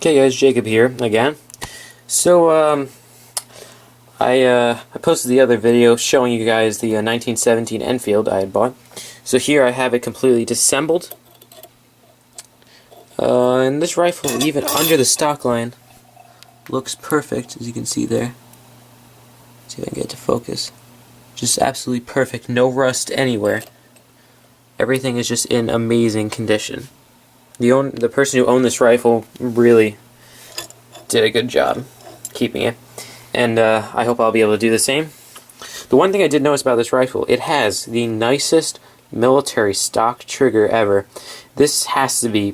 Okay guys, Jacob here again. So I posted the other video showing you guys the 1917 Enfield I had bought. So here I have it completely disassembled. And this rifle, even under the stock line, looks perfect, as you can see there. Let's see if I can get it to focus. Just absolutely perfect, no rust anywhere. Everything is just in amazing condition. The person who owned this rifle really did a good job keeping it, and I hope I'll be able to do the same. The one thing I did notice about this rifle, it has the nicest military stock trigger ever. This has to be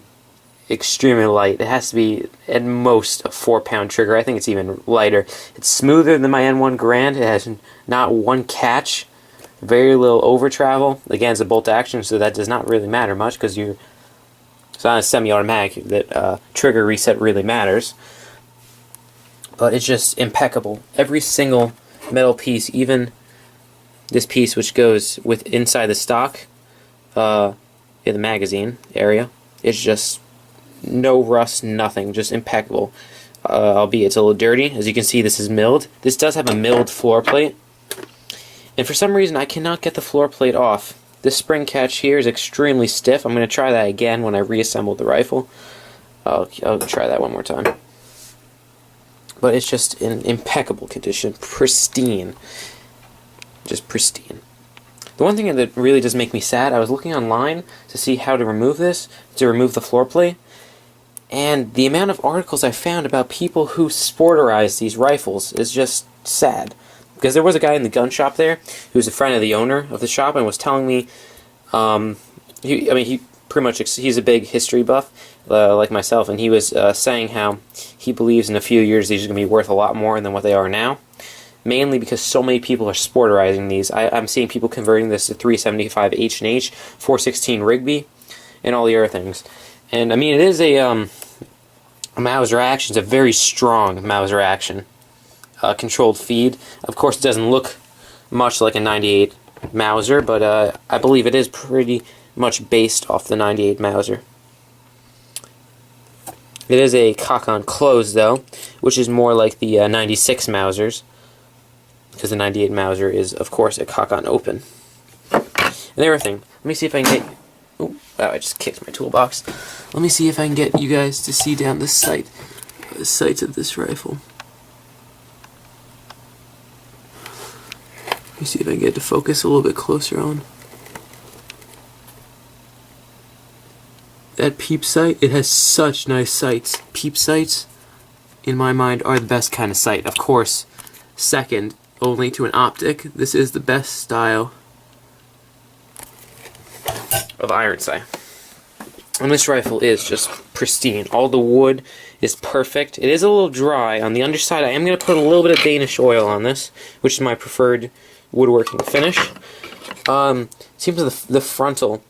extremely light. It has to be at most a 4-pound trigger. I think it's even lighter. It's smoother than my N1 Grand. It has not one catch, very little over travel. Again, it's a bolt action, so that does not really matter much because it's not a semi-automatic that trigger reset really matters. But it's just impeccable. Every single metal piece, even this piece which goes inside the stock, in the magazine area, it's just no rust, nothing, just impeccable. Albeit it's a little dirty. As you can see, this is milled. This does have a milled floor plate, and for some reason I cannot get the floor plate off. This spring catch here is extremely stiff. I'm going to try that again when I reassemble the rifle. I'll try that one more time. But it's just in impeccable condition, pristine, just pristine. The one thing that really does make me sad, I was looking online to see how to remove this, to remove the floor plate, and the amount of articles I found about people who sporterize these rifles is just sad. Because there was a guy in the gun shop there who was a friend of the owner of the shop and was telling me, he pretty much, he's a big history buff like myself, and he was saying how he believes in a few years these are going to be worth a lot more than what they are now. Mainly because so many people are sporterizing these. I'm seeing people converting this to 375 H&H, 416 Rigby, and all the other things. And I mean, it is a Mauser action. It's a very strong Mauser action. Controlled feed. Of course, it doesn't look much like a 98 Mauser, but I believe it is pretty much based off the 98 Mauser. It is a cock-on close, though, which is more like the 96 Mausers, because the 98 Mauser is, of course, a cock-on open. And everything. Let me see if I can get... Oh, wow, I just kicked my toolbox. Let me see if I can get you guys to see down the sights of this rifle. Let me see if I can get it to focus a little bit closer on. That peep sight, it has such nice sights. Peep sights, in my mind, are the best kind of sight. Of course, second only to an optic, this is the best style of iron sight. And this rifle is just pristine. All the wood is perfect. It is a little dry. On the underside, I am going to put a little bit of Danish oil on this, which is my preferred woodworking finish. Seems like the frontal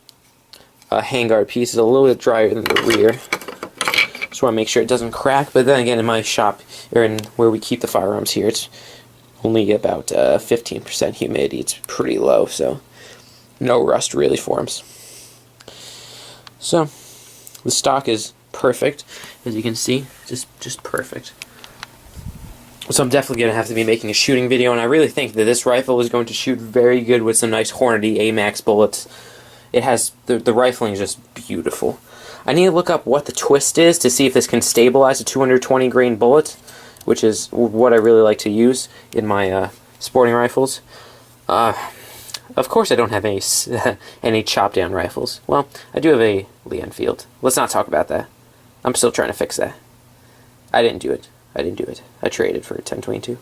handguard piece is a little bit drier than the rear. Just want to make sure it doesn't crack. But then again, in my shop, or in where we keep the firearms here, it's only about 15% humidity. It's pretty low, so no rust really forms. So the stock is perfect, as you can see, just perfect. So I'm definitely going to have to be making a shooting video, and I really think that this rifle is going to shoot very good with some nice Hornady AMAX bullets. It has, the rifling is just beautiful. I need to look up what the twist is to see if this can stabilize a 220 grain bullet, which is what I really like to use in my sporting rifles. Of course I don't have any chop-down rifles. Well, I do have a Lee Enfield. Let's not talk about that. I'm still trying to fix that. I didn't do it. I traded for a 1022.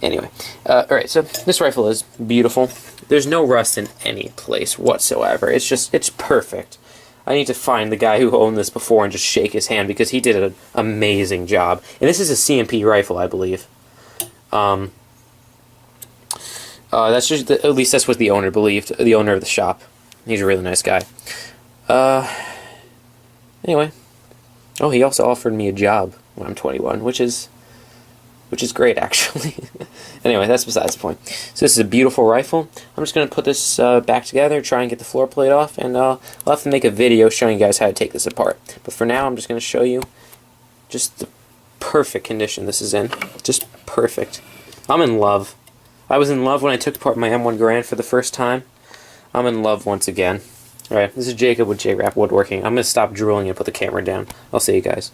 Anyway, alright, so this rifle is beautiful. There's no rust in any place whatsoever. It's perfect. I need to find the guy who owned this before and just shake his hand, because he did an amazing job. And this is a CMP rifle, I believe. That's just, at least that's what the owner believed, the owner of the shop. He's a really nice guy. Anyway. Oh, he also offered me a job when I'm 21, which is great, actually. Anyway, that's besides the point. So this is a beautiful rifle. I'm just going to put this back together, try and get the floor plate off, and I'll have to make a video showing you guys how to take this apart. But for now, I'm just going to show you Just the perfect condition this is in. Just perfect. I'm in love. I was in love when I took apart my M1 Garand for the first time. I'm in love once again. Alright, this is Jacob with J-Rap Woodworking. I'm going to stop drooling and put the camera down. I'll see you guys.